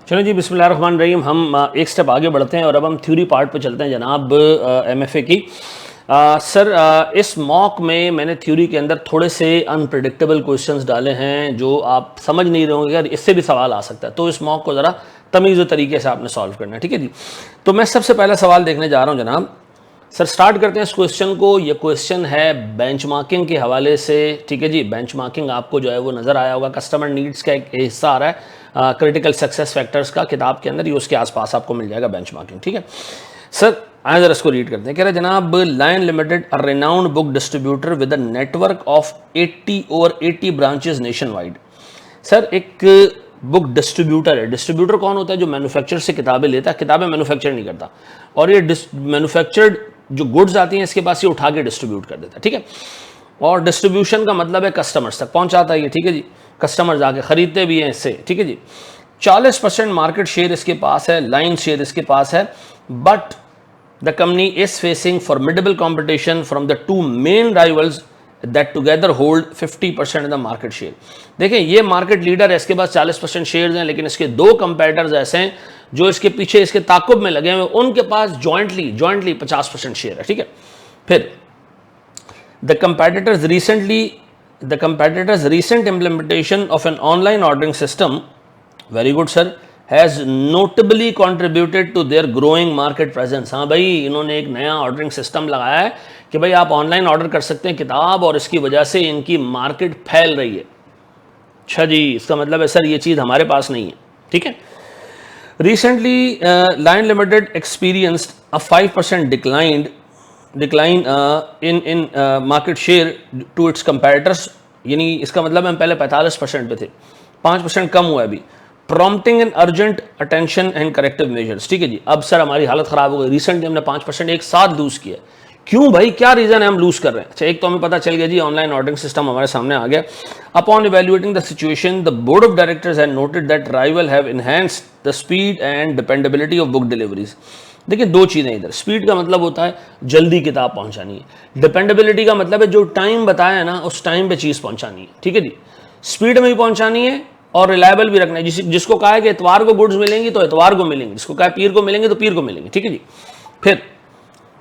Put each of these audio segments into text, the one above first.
चलो जी, बिस्मिल्लाहिर्रहमानिर्रहीम। हम एक स्टेप आगे बढ़ते हैं और अब हम थ्योरी पार्ट पे चलते हैं जनाब एमएफए की। सर, इस मॉक में मैंने थ्योरी के अंदर थोड़े से अनप्रिडिक्टेबल क्वेश्चंस डाले हैं जो आप समझ नहीं रहे होंगे, यार इससे भी सवाल आ सकता है, तो इस मॉक को ज़रा तमीज़ तरीके से आपने सॉल्व करना है। ठीक है जी। तो मैं सबसे पहला सवाल देखने जा रहा हूँ जनाब। सर स्टार्ट करते हैं इस क्वेश्चन को। ये क्वेश्चन है बेंचमार्किंग के हवाले से। ठीक है जी। बेंचमार्किंग आपको जो है वो नज़र आया होगा, कस्टमर नीड्स का एक हिस्सा आ रहा है क्रिटिकल सक्सेस फैक्टर्स का किताब के अंदर, ही उसके आसपास आपको मिल जाएगा बेंचमार्किंग। ठीक है सर, आए जरा इसको रीड करते हैं। कह रहे जनाब, Lion Limited, a renowned book distributor with a network of 80 branches nationwide. Sir एक बुक डिस्ट्रीब्यूटर है। डिस्ट्रीब्यूटर कौन होता है? जो मैन्युफैक्चर से किताबें लेता है, किताबें मैन्युफैक्चर नहीं करता, और ये मैन्युफैक्चर्ड जो गुड्स आती हैं इसके पास ये उठा के डिस्ट्रीब्यूट कर देता है। ठीक है। और डिस्ट्रीब्यूशन का मतलब है कस्टमर्स तक पहुंचाता है ये। ठीक है जी। कस्टमर जाके खरीदते भी हैं इससे। ठीक है जी। 40% मार्केट शेयर इसके पास है, लाइन शेयर इसके पास है, but the company is facing formidable competition from the two main rivals that together hold 50% in the market share. देखें, ये मार्केट लीडर है, इसके पास 40% शेयर्स हैं, लेकिन इसके दो कंपेटिटर्स ऐसे हैं जो इसके पीछे इसके ताकुब में लगे हुए, उनके पास जॉइंटली 50% शेयर है। ठीक है। फिर the competitors recent implementation of an online ordering system, very good sir, has notably contributed to their growing market presence। हाँ भाई, इन्होंने एक नया ऑर्डरिंग सिस्टम लगाया है कि भाई आप ऑनलाइन ऑर्डर कर सकते हैं किताब, और इसकी वजह से इनकी मार्केट फैल रही है। अच्छा जी, इसका मतलब है सर ये चीज़ हमारे पास नहीं है। ठीक है। Recently, Lion Limited experienced a 5% decline in market share to its competitors। यानी इसका मतलब हम पहले 45% पे थे, 5% कम हुआ है अभी। Prompting an urgent attention and corrective measures. ठीक है जी। अब सर हमारी हालत खराब हो गई, रिसेंटली हमने 5% एक साथ लूज किया। क्यों भाई, क्या रीजन है हम लूज कर रहे हैं? अच्छा, एक तो हमें पता चल गया जी, ऑनलाइन ऑर्डरिंग सिस्टम हमारे सामने आ गया। Upon evaluating the situation, the board of directors have noted that rival have enhanced the speed and dependability of book deliveries. देखिए, दो चीज़ें इधर। स्पीड का मतलब होता है जल्दी किताब पहुंचानी है, डिपेंडेबिलिटी का मतलब है जो टाइम बताया है ना उस टाइम पे चीज़ पहुंचानी है। ठीक है जी। स्पीड में भी पहुंचानी है और रिलायबल भी रखना है। जिसको कहा है कि इतवार को गुड्स मिलेंगी तो इतवार को मिलेंगी, जिसको कहा है पीर को मिलेंगे तो पीर को मिलेंगे। ठीक है जी। फिर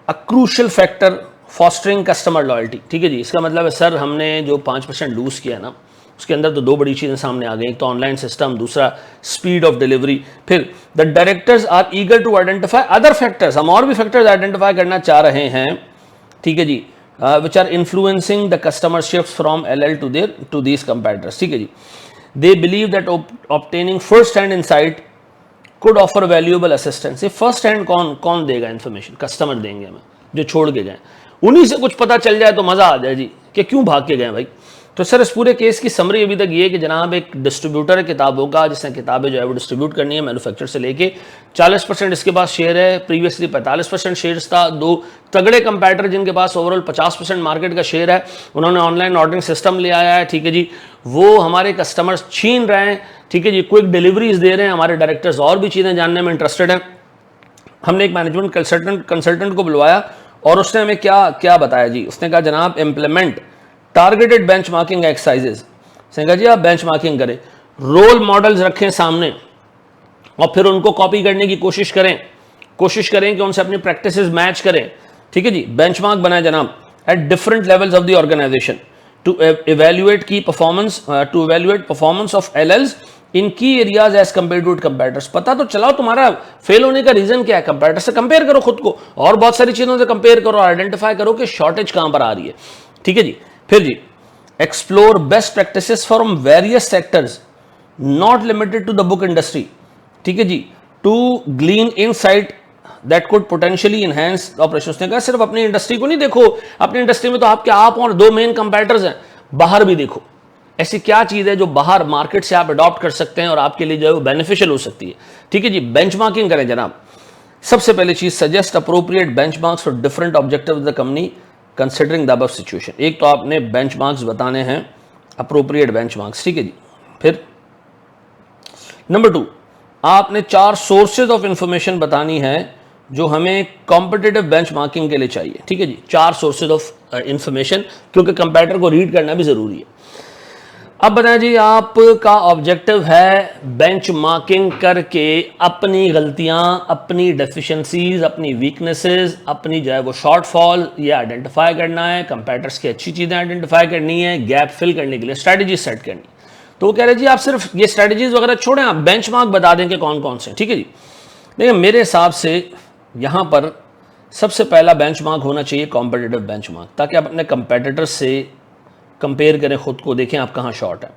a crucial factor fostering customer loyalty. ठीक है जी। इसका मतलब है सर हमने जो 5% लूज किया ना, उसके अंदर तो दो बड़ी चीज़ें सामने आ गई, एक तो ऑनलाइन सिस्टम, दूसरा स्पीड ऑफ डिलीवरी। फिर the directors are eager to identify other factors, हम और भी फैक्टर्स आइडेंटिफाई करना चाह रहे हैं। ठीक है जी। Which are influencing the customer shift from LL to these competitors. ठीक है जी। They believe that obtaining first hand insight could offer valuable assistance. ये फर्स्ट हैंड कौन देगा इन्फॉर्मेशन? कस्टमर देंगे हमें, जो छोड़ के गए। उन्हीं से कुछ पता चल जाए तो मजा आ जाए जी, कि क्यों भाग के गए भाई। तो सर इस पूरे केस की समरी अभी तक ये कि जनाब एक डिस्ट्रीब्यूटर है किताबों का, जिसने किताबें जो है वो डिस्ट्रीब्यूट करनी है मैन्युफैक्चर से लेके। 40% इसके पास शेयर है, प्रीवियसली 45% शेयर्स था। दो तगड़े कंपेटिटर जिनके पास ओवरऑल 50% मार्केट का शेयर है, उन्होंने ऑनलाइन ऑर्डरिंग सिस्टम ले आया है। ठीक है जी। वो हमारे कस्टमर्स छीन रहे हैं। ठीक है जी। क्विक डिलीवरीज दे रहे हैं। हमारे डायरेक्टर्स और भी चीज़ें जानने में इंटरेस्टेड हैं। हमने एक मैनेजमेंट कंसल्टेंट को बुलवाया और उसने हमें क्या क्या बताया जी। उसने कहा जनाब इम्प्लीमेंट टारगेटेड बेंचमार्किंग एक्सरसाइजेज। उसने कहा जी आप बेंचमार्किंग करें, रोल मॉडल्स रखें सामने और फिर उनको कॉपी करने की कोशिश करें कि उनसे अपनी प्रैक्टिसेस मैच करें। ठीक है जी। बेंचमार्क बनाए जनाब at different levels of the organisation to evaluate performance of LLs in key areas as compare to competitors. पता तो चलाओ तुम्हारा फेल होने का रीजन क्या है, कंपेटिटर से कंपेयर करो खुद को, और बहुत सारी चीजों से कंपेयर करो, आइडेंटिफाई करो कि शॉर्टेज कहां पर आ रही है। ठीक है जी। फिर जी, explore best practices from various sectors not limited to the book industry. ठीक है जी। To glean insight that could potentially enhance operation. उसने कहा सिर्फ अपनी इंडस्ट्री को नहीं देखो, अपनी इंडस्ट्री में तो आप और दो मेन कंपेटिटर्स हैं, बाहर भी देखो ऐसी क्या चीज है जो बाहर मार्केट से आप अडॉप्ट कर सकते हैं और आपके लिए जो है वो बेनिफिशियल हो सकती है। ठीक है जी। बेंचमार्किंग करें जनाब। सबसे पहली चीज, suggest appropriate benchmarks for different objectives of the company considering the above situation. एक तो आपने बेंचमार्क्स बताने हैं, अप्रोप्रिएट बेंचमार्क्स। ठीक है जी। फिर नंबर 2, आपने 4 सोर्सेज ऑफ इंफॉर्मेशन बतानी है जो हमें कॉम्पिटिटिव बेंचमार्किंग के लिए चाहिए। ठीक है जी। 4 सोर्सेज ऑफ इंफॉर्मेशन, क्योंकि कंपेटिटर को रीड करना भी जरूरी है। अब बताएं जी, आपका ऑब्जेक्टिव है बेंचमार्किंग करके अपनी गलतियां, अपनी डेफिशिएंसीज, अपनी वीकनेसेस, अपनी जो है वो शॉर्टफॉल ये आइडेंटिफाई करना है, कंपेटर्स की अच्छी चीज़ें आइडेंटिफाई करनी है, गैप फिल करने के लिए स्ट्रैटेजी सेट करनी। तो वो कह रहे जी आप सिर्फ ये स्ट्रैटेजीज वगैरह छोड़ें, आप बेंचमार्क बता दें कि कौन कौन से। ठीक है जी, देखिए मेरे हिसाब से यहाँ पर सबसे पहला बेंचमार्क होना चाहिए कॉम्पिटिटिव बेंचमार्क, ताकि आप अपने कंपेटिटर्स से कंपेयर करें, खुद को देखें आप कहाँ शॉर्ट है।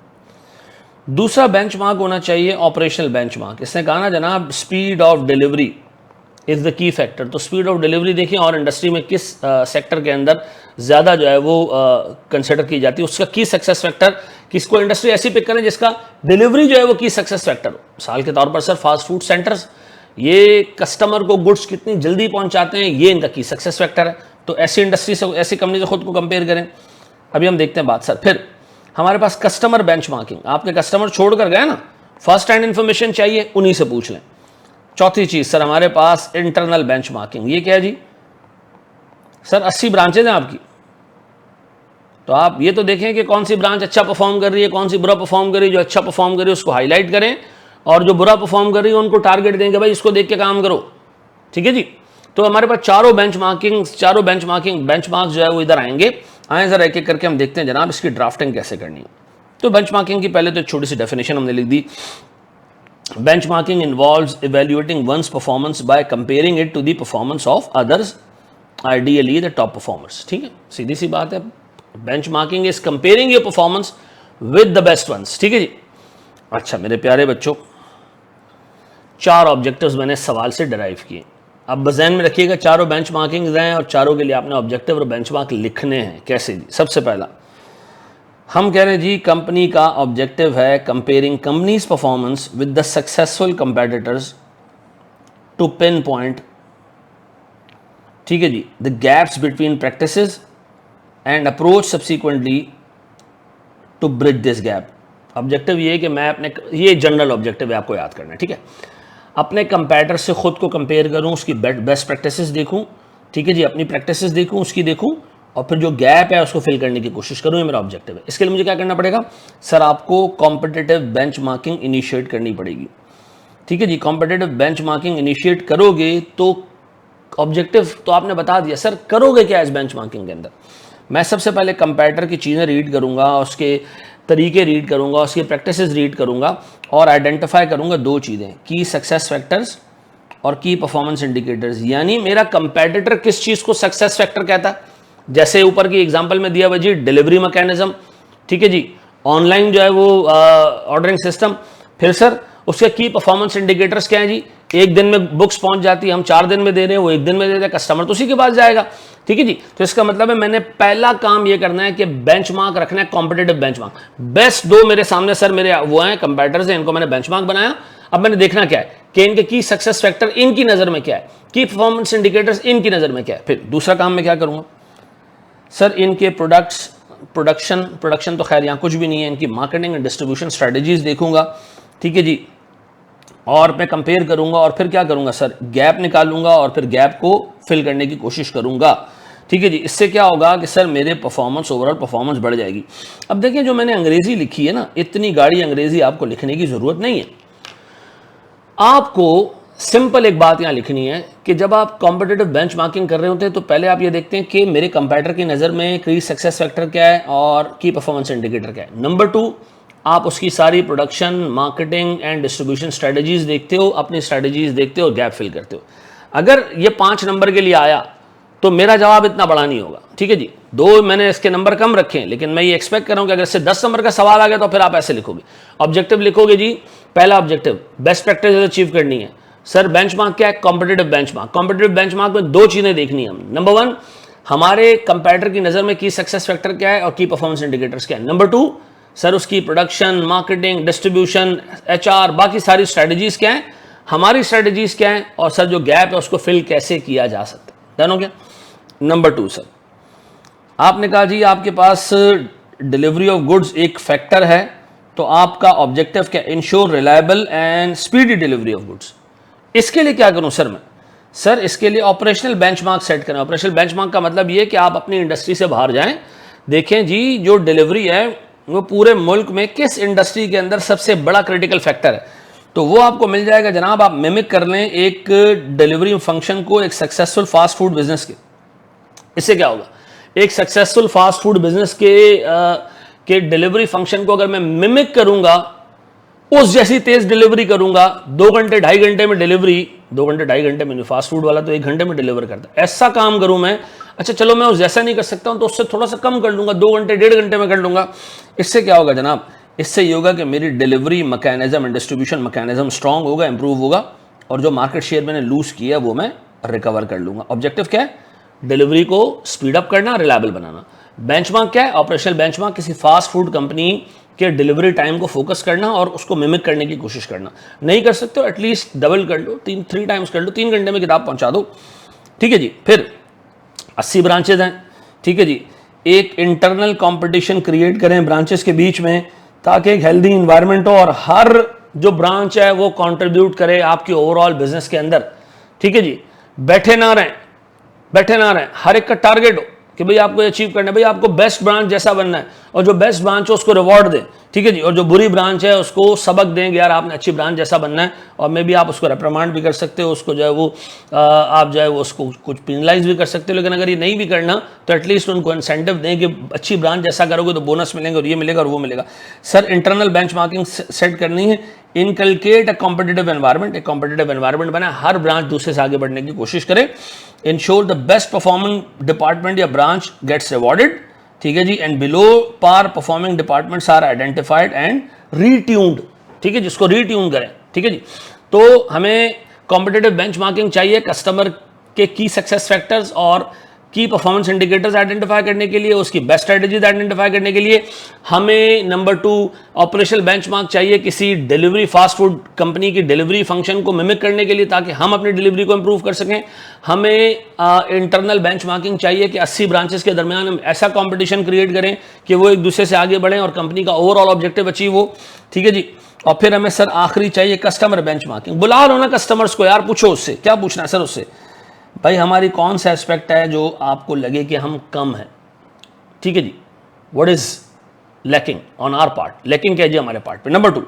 दूसरा बेंचमार्क होना चाहिए ऑपरेशनल बेंचमार्क। इसने कहा ना जनाब speed of delivery is the key factor, तो स्पीड ऑफ डिलीवरी देखिए और इंडस्ट्री में किस सेक्टर के अंदर ज़्यादा जो है वो कंसिडर की जाती है, उसका की सक्सेस फैक्टर किसको इंडस्ट्री ऐसी पिक करें जिसका डिलीवरी जो है वो की सक्सेस फैक्टर हो। मिसाल के तौर पर सर फास्ट फूड सेंटर्स, ये कस्टमर को गुड्स कितनी जल्दी पहुंचाते हैं, ये इनका की सक्सेस फैक्टर है। तो ऐसी इंडस्ट्री से, ऐसी कंपनी से खुद को कंपेयर करें। अभी हम देखते हैं बात सर। फिर हमारे पास कस्टमर बेंचमार्किंग, आपके कस्टमर छोड़कर गए ना, फर्स्ट हैंड इंफॉर्मेशन चाहिए, उन्हीं से पूछ लें। चौथी चीज सर हमारे पास इंटरनल बेंचमार्किंग, ये क्या है जी सर 80 ब्रांचेज हैं आपकी, तो आप ये तो देखें कि कौन सी ब्रांच अच्छा परफॉर्म कर रही है, कौन सी बुरा परफॉर्म कर रही है। जो अच्छा परफॉर्म कर रही है उसको हाईलाइट करें, और जो बुरा परफॉर्म कर रही है उनको टारगेट देंगे, भाई इसको देख के काम करो। ठीक है जी, तो हमारे पास चारों बेंचमार्क जो है वो इधर आएंगे। आए जरा एक एक करके हम देखते हैं जनाब इसकी ड्राफ्टिंग कैसे करनी है। तो बेंचमार्किंग की पहले तो एक छोटी सी डेफिनेशन हमने लिख दी। Benchmarking involves evaluating one's performance by comparing it to the performance of others, ideally the top performers. ठीक है, सीधी सी बात है, benchmarking is comparing your performance with the best ones. ठीक है जी। अच्छा मेरे प्यारे बच्चों, 4 ऑब्जेक्टिव्स मैंने सवाल से डिराइव किए। अब ज़हन में रखिएगा चारों बेंचमार्किंग्स हैं और चारों के लिए आपने ऑब्जेक्टिव और बेंचमार्क लिखने हैं। कैसे जी? सबसे पहला हम कह रहे हैं जी कंपनी का ऑब्जेक्टिव है comparing company's performance with the successful competitors to pinpoint, ठीक है जी, the gaps between practices and approach subsequently to bridge this gap. Objective ये है कि मैं अपने, ये जनरल ऑब्जेक्टिव है, आपको याद करना है। ठीक है, अपने कंपेटिटर से खुद को कंपेयर करूं, उसकी बेस्ट प्रैक्टिसेस देखूं, ठीक है जी, अपनी प्रैक्टिसेस देखूं, उसकी देखूं, और फिर जो गैप है उसको फिल करने की कोशिश करूं। ये मेरा ऑब्जेक्टिव है। इसके लिए मुझे क्या करना पड़ेगा सर, आपको कॉम्पिटिटिव बेंचमार्किंग इनिशिएट करनी पड़ेगी। ठीक है जी, कॉम्पिटिटिव बेंचमार्किंग इनिशिएट करोगे तो ऑब्जेक्टिव तो आपने बता दिया, सर करोगे क्या इस बेंचमार्किंग के अंदर। मैं सबसे पहले कंपेटिटर की चीज़ें रीड करूंगा, उसके तरीके रीड करूंगा, उसकी प्रैक्टिसेस रीड करूंगा, और आइडेंटिफाई करूंगा 2 चीज़ें, की सक्सेस फैक्टर्स और की परफॉर्मेंस इंडिकेटर्स। यानी मेरा कंपेटिटर किस चीज़ को सक्सेस फैक्टर कहता है, जैसे ऊपर की एग्जांपल में दिया हुआ जी डिलीवरी मैकेनिज्म, ठीक है जी, ऑनलाइन जो है वो ऑर्डरिंग सिस्टम। फिर सर उसके की परफॉर्मेंस इंडिकेटर्स क्या है जी, एक दिन में बुक्स पहुंच जाती है, हम 4 दिन में दे रहे हैं, वो 1 दिन में दे रहे हैं, कस्टमर तो उसी के पास जाएगा। ठीक है जी, तो इसका मतलब है मैंने पहला काम ये करना है कि बेंचमार्क रखना है, कॉम्पिटिटिव बेंचमार्क। बेस्ट 2 मेरे सामने सर मेरे वो हैं कंपेटिटर्स हैं, इनको मैंने बेंचमार्क बनाया। अब मैंने देखना क्या है कि इनके की सक्सेस फैक्टर इनकी नजर में क्या है, की परफॉर्मेंस इंडिकेटर्स इनकी नजर में क्या है। फिर दूसरा काम मैं क्या करूंगा सर, इनके प्रोडक्शन तो खैर यहाँ कुछ भी नहीं है, इनकी मार्केटिंग एंड डिस्ट्रीब्यूशन स्ट्रेटजीज देखूंगा। ठीक है जी, और मैं कंपेयर करूंगा, और फिर क्या करूंगा सर, गैप निकालूंगा और फिर गैप को फिल करने की कोशिश करूंगा। ठीक है जी, इससे क्या होगा कि सर मेरे परफॉर्मेंस, ओवरऑल परफॉर्मेंस बढ़ जाएगी। अब देखिए जो मैंने अंग्रेजी लिखी है ना, इतनी गाढ़ी अंग्रेजी आपको लिखने की जरूरत नहीं है। आपको सिंपल एक बात यहां लिखनी है कि जब आप कॉम्पिटिटिव बेंचमार्किंग कर रहे होते हैं तो पहले आप ये देखते हैं कि मेरे कंपेटिटर की नज़र में की सक्सेस फैक्टर क्या है और की परफॉर्मेंस इंडिकेटर क्या है। नंबर 2, आप उसकी सारी production, marketing and distribution strategies देखते हो, अपनी स्ट्रेटजीज देखते हो, गैप फिल करते हो। अगर ये 5 नंबर के लिए आया तो मेरा जवाब इतना बड़ा नहीं होगा। ठीक है जी, 2 मैंने इसके नंबर कम रखे हैं, लेकिन मैं ये एक्सपेक्ट कर रहा हूं कि अगर इससे 10 नंबर का सवाल आ गया तो फिर आप ऐसे लिखोगे। ऑब्जेक्टिव लिखोगे जी, पहला ऑब्जेक्टिव बेस्ट प्रैक्टिस अचीव करनी है। सर बेंचमार्क क्या है, कॉम्पिटिटिव बेंचमार्क। कॉम्पिटिटिव बेंचमार्क में 2 चीजें देखनी है। नंबर 1, हमारे कंपेटिटर की नजर में की सक्सेस फैक्टर क्या है और की परफॉर्मेंस इंडिकेटर्स क्या है। नंबर 2, सर उसकी प्रोडक्शन, मार्केटिंग, डिस्ट्रीब्यूशन, HR, बाकी सारी स्ट्रेटजीज क्या है, हमारी स्ट्रेटजीज क्या है, और सर जो गैप है उसको फिल कैसे किया जा सकता है। डन हो गया। नंबर 2 सर, आपने कहा जी आपके पास डिलीवरी ऑफ गुड्स एक फैक्टर है, तो आपका ऑब्जेक्टिव क्या, ensure reliable and speedy delivery of goods. इसके लिए क्या करूं सर मैं, सर इसके लिए ऑपरेशनल बेंचमार्क सेट करें। ऑपरेशनल बेंचमार्क का मतलब ये कि आप अपनी इंडस्ट्री से बाहर जाएं, देखें जी जो डिलीवरी है वो पूरे मुल्क में किस इंडस्ट्री के अंदर सबसे बड़ा क्रिटिकल फैक्टर है, तो वो आपको मिल जाएगा जनाब। आप मिमिक कर लें एक डिलीवरी फंक्शन को एक सक्सेसफुल फास्ट फूड बिजनेस के। इससे क्या होगा, एक सक्सेसफुल फास्ट फूड बिजनेस के डिलीवरी फंक्शन को अगर मैं मिमिक करूंगा, उस जैसी तेज डिलीवरी करूंगा, 2 घंटे 2.5 घंटे में डिलीवरी, 2 घंटे 2.5 घंटे में, फास्ट फूड वाला तो 1 घंटे में डिलीवर करता है, ऐसा काम करूं मैं। अच्छा चलो मैं उस जैसा नहीं कर सकता हूं तो उससे थोड़ा सा कम कर लूंगा, 2 घंटे 1.5 घंटे में कर लूंगा। इससे क्या होगा जनाब, इससे ये होगा कि मेरी delivery mechanism and distribution mechanism strong होगा, इंप्रूव होगा, और जो मार्केट शेयर मैंने लूज किया वो मैं रिकवर कर लूंगा। ऑब्जेक्टिव क्या है, डिलीवरी को स्पीड अप करना, रिलायबल बनाना। बेंचमार्क क्या है, ऑपरेशनल बेंचमार्क किसी फास्ट फूड कंपनी के डिलीवरी टाइम को फोकस करना और उसको मिमिक करने की कोशिश करना। नहीं कर सकते हो एटलीस्ट डबल कर लो, 3 टाइम्स कर लो, 3 घंटे में किताब पहुंचा दो। ठीक है जी। फिर 80 ब्रांचेज हैं, ठीक है जी। एक इंटरनल कंपटीशन क्रिएट करें ब्रांचेस के बीच में, ताकि एक हेल्दी इन्वायरमेंट हो और हर जो ब्रांच है वो कंट्रीब्यूट करे आपकी ओवरऑल बिजनेस के अंदर। ठीक है जी। बैठे ना रहें, हर एक का टारगेट हो कि भाई आपको अचीव करना है, भाई आपको बेस्ट ब्रांच जैसा बनना है, और जो बेस्ट ब्रांच है उसको रिवॉर्ड दें। ठीक है जी। और जो बुरी ब्रांच है उसको सबक दें कि यार आपने अच्छी ब्रांच जैसा बनना है, और मे बी आप उसको रिप्रिमांड भी कर सकते हो, उसको जो है वो आप जो है वो उसको कुछ पेनलाइज भी कर सकते हो। लेकिन अगर ये नहीं भी करना तो एटलीस्ट उनको इंसेंटिव दें कि अच्छी ब्रांच जैसा करोगे तो बोनस मिलेंगे और ये मिलेगा और वो मिलेगा। सर इंटरनल बेंचमार्किंग सेट करनी है, इनकलकेट अ कॉम्पिटिटिव एनवायरनमेंट, एक कॉम्पिटिटिव एनवायरनमेंट बना, हर ब्रांच दूसरे से आगे बढ़ने की कोशिश करे। Ensure the best performing department या ब्रांच गेट्स रिवॉर्डेड। ठीक है जी। And below par performing departments are identified and retuned. ठीक है, जिसको रीट्यून करें। ठीक है जी। तो हमें कॉम्पिटिटिव बेंचमार्किंग चाहिए कस्टमर के की सक्सेस फैक्टर्स और की परफॉर्मेंस इंडिकेटर्स आइडेंटिफाई करने के लिए, उसकी बेस्ट स्ट्रेटजीज आइडेंटिफाई करने के लिए। हमें नंबर 2 ऑपरेशनल बेंचमार्क चाहिए किसी डिलीवरी फास्ट फूड कंपनी की डिलीवरी फंक्शन को मिमिक करने के लिए, ताकि हम अपनी डिलीवरी को इंप्रूव कर सकें। हमें इंटरनल बेंचमार्किंग चाहिए कि 80 ब्रांचेस के दरमियान हम ऐसा कंपटीशन क्रिएट करें कि वो एक दूसरे से आगे बढ़ें और कंपनी का ओवरऑल ऑब्जेक्टिव अचीव हो। ठीक है जी। और फिर हमें सर आखिरी चाहिए कस्टमर बेंचमार्किंग। बुला लो ना कस्टमर्स को यार, पूछो उससे क्या पूछना है सर उससे, भाई हमारी कौन सा एस्पेक्ट है जो आपको लगे कि हम कम हैं। ठीक है जी। What is lacking on our part, lacking क्या है जी हमारे पार्ट पे। नंबर 2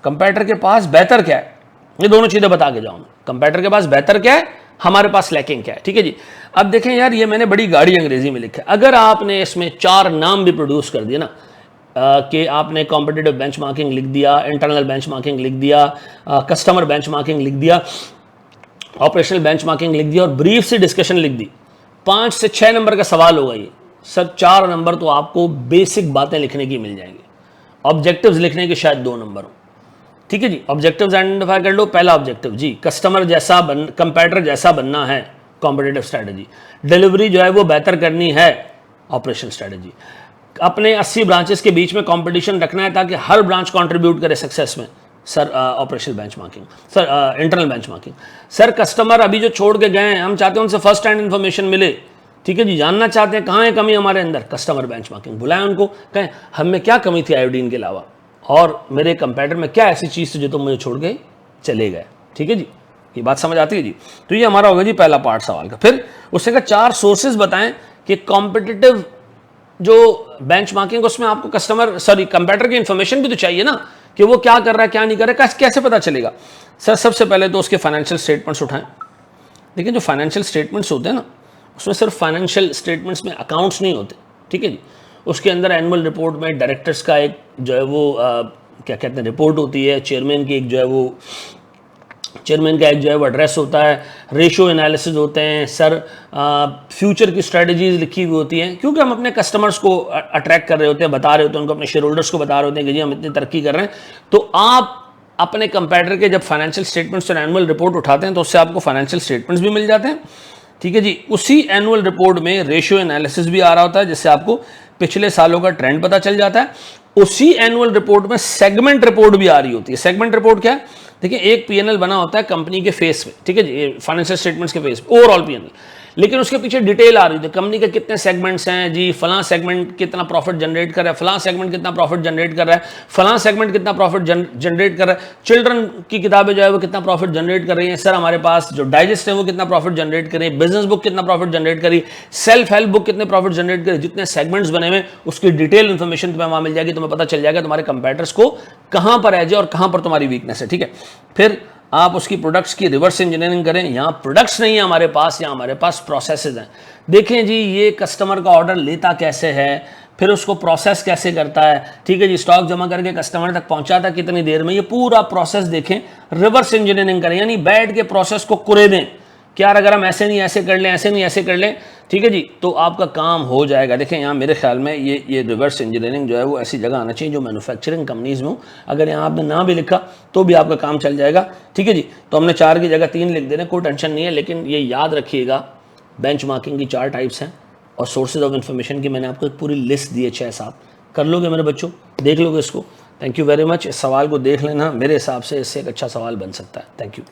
कंपैरेटर के पास बेहतर क्या है, ये दोनों चीजें बता के जाऊँ। कंपैरेटर के पास बेहतर क्या है, हमारे पास लैकिंग क्या है। ठीक है जी। अब देखें यार, ये मैंने बड़ी गाड़ी अंग्रेजी में लिखा है, अगर आपने इसमें 4 नाम भी प्रोड्यूस कर दिए ना, कि आपने कॉम्पिटिटिव बेंचमार्किंग लिख दिया, इंटरनल बेंचमार्किंग लिख दिया, कस्टमर बेंचमार्किंग लिख दिया, ऑपरेशनल बेंचमार्किंग लिख दिया और ब्रीफ से डिस्कशन लिख दी, 5 से 6 नंबर का सवाल होगा ये सर। 4 नंबर तो आपको बेसिक बातें लिखने की मिल जाएंगी, ऑब्जेक्टिव्स लिखने के शायद 2 नंबर हो। ठीक है जी। ऑब्जेक्टिव्स आइडेंटिफाई कर लो। पहला ऑब्जेक्टिव जी कस्टमर जैसा कंपैरेटर जैसा बनना है, कॉम्पिटिटिव स्ट्रैटेजी। डिलीवरी जो है वो बेहतर करनी है, ऑपरेशनल स्ट्रैटेजी। अपने 80 ब्रांचेस के बीच में कंपटीशन रखना है ताकि हर ब्रांच कंट्रीब्यूट करे सक्सेस में, sir operational benchmarking. Sir internal benchmarking. Sir customer अभी जो छोड़ के गए हैं, हम चाहते हैं उनसे फर्स्ट हैंड इन्फॉर्मेशन मिले। ठीक है जी। जानना चाहते हैं कहाँ है कमी हमारे अंदर, कस्टमर बेंचमार्किंग। बुलाएं उनको, कहें हम में क्या कमी थी आयोडीन के अलावा, और मेरे कंपैरेटर में क्या ऐसी चीज़ थी जो तुम मुझे छोड़ के चले गए। ठीक है जी। ये बात समझ आती है जी। तो ये हमारा होगा जी पहला पार्ट सवाल का। फिर उससे का 4 सोर्सेज बताएं कि कॉम्पिटिटिव जो बेंचमार्किंग, उसमें आपको कंपैरेटर की इंफॉर्मेशन भी तो चाहिए ना, कि वो क्या कर रहा है क्या नहीं कर रहा है, कैसे पता चलेगा। सर सबसे पहले तो उसके फाइनेंशियल स्टेटमेंट्स उठाएं। देखिए जो फाइनेंशियल स्टेटमेंट्स होते हैं ना, उसमें सिर्फ फाइनेंशियल स्टेटमेंट्स में अकाउंट्स नहीं होते। ठीक है जी। उसके अंदर एनुअल रिपोर्ट में डायरेक्टर्स का एक जो है वो क्या कहते हैं रिपोर्ट होती है, चेयरमैन की एक जो है वो चेयरमैन का एक जो है वो एड्रेस होता है, रेशियो एनालिसिस होते हैं सर, फ्यूचर की स्ट्रेटजीज लिखी हुई होती हैं, क्योंकि हम अपने कस्टमर्स को अट्रैक्ट कर रहे होते हैं, बता रहे होते हैं उनको, अपने शेयर होल्डर्स को बता रहे होते हैं कि जी हम इतनी तरक्की कर रहे हैं। तो आप अपने कंपैरेटर के जब फाइनेंशियल स्टेटमेंट्स और एनुअल रिपोर्ट उठाते हैं तो उससे आपको फाइनेंशियल स्टेटमेंट्स भी मिल जाते हैं। ठीक है जी। उसी एनुअल रिपोर्ट में रेशियो एनालिसिस भी आ रहा होता है, जिससे आपको पिछले सालों का ट्रेंड पता चल जाता है। उसी एनुअल रिपोर्ट में सेगमेंट रिपोर्ट भी आ रही होती है। सेगमेंट रिपोर्ट क्या है, देखिए एक पीएनएल बना होता है कंपनी के फेस पे, ठीक है जी, फाइनेंशियल स्टेटमेंट्स के फेस पे, ओवरऑल पीएनएल। लेकिन उसके पीछे डिटेल आ रही थी, कंपनी के कितने सेगमेंट्स हैं जी, फलां सेगमेंट कितना प्रॉफिट जनरेट कर रहा है, फलां सेगमेंट कितना प्रॉफिट जनरेट कर रहा है, फलां सेगमेंट कितना प्रॉफिट जनरेट कर रहा है, चिल्ड्रन की किताबें जो है वो कितना प्रॉफिट जनरेट कर रही हैं सर हमारे पास, जो डाइजेस्ट है वो कितना प्रॉफिट जनरेट कर रही है, बिजनेस बुक कितना प्रॉफिट जनरेट करी, सेल्फ हेल्प बुक कितने प्रॉफिट जनरेट करी, जितने सेगमेंट्स बने हुए उसकी डिटेल इंफॉर्मेशन तुम्हें वहां मिल जाएगी, तुम्हें पता चल जाएगा तुम्हारे कंपेटिटर्स को कहां पर एज है और कहां पर तुम्हारी वीकनेस है। ठीक है, फिर आप उसकी प्रोडक्ट्स की रिवर्स इंजीनियरिंग करें। यहाँ प्रोडक्ट्स नहीं है हमारे पास, यहाँ हमारे पास प्रोसेसेस हैं। देखें जी ये कस्टमर का ऑर्डर लेता कैसे है, फिर उसको प्रोसेस कैसे करता है, ठीक है जी, स्टॉक जमा करके कस्टमर तक पहुंचाता कितनी देर में, ये पूरा प्रोसेस देखें, रिवर्स इंजीनियरिंग करें, यानी बैठ के प्रोसेस को कुरे दें कि यार अगर हम ऐसे नहीं ऐसे कर लें, ऐसे नहीं ऐसे कर लें, ठीक है जी, तो आपका काम हो जाएगा। देखें यहाँ मेरे ख्याल में ये रिवर्स इंजीनियरिंग जो है वो ऐसी जगह आना चाहिए जो मैन्युफैक्चरिंग कंपनीज में हो, अगर यहाँ आपने ना भी लिखा तो भी आपका काम चल जाएगा। ठीक है जी, तो हमने 4 की जगह 3 लिख देने, कोई टेंशन नहीं है, लेकिन ये याद रखिएगा बेंचमार्किंग की 4 टाइप्स हैं और सोर्सेज ऑफ इन्फॉर्मेशन की मैंने आपको एक पूरी लिस्ट दी है 6-7, कर लोगे मेरे बच्चों, देख लोगे इसको। थैंक यू वेरी मच, इस सवाल को देख लेना, मेरे हिसाब से इससे एक अच्छा सवाल बन सकता है। Thank you.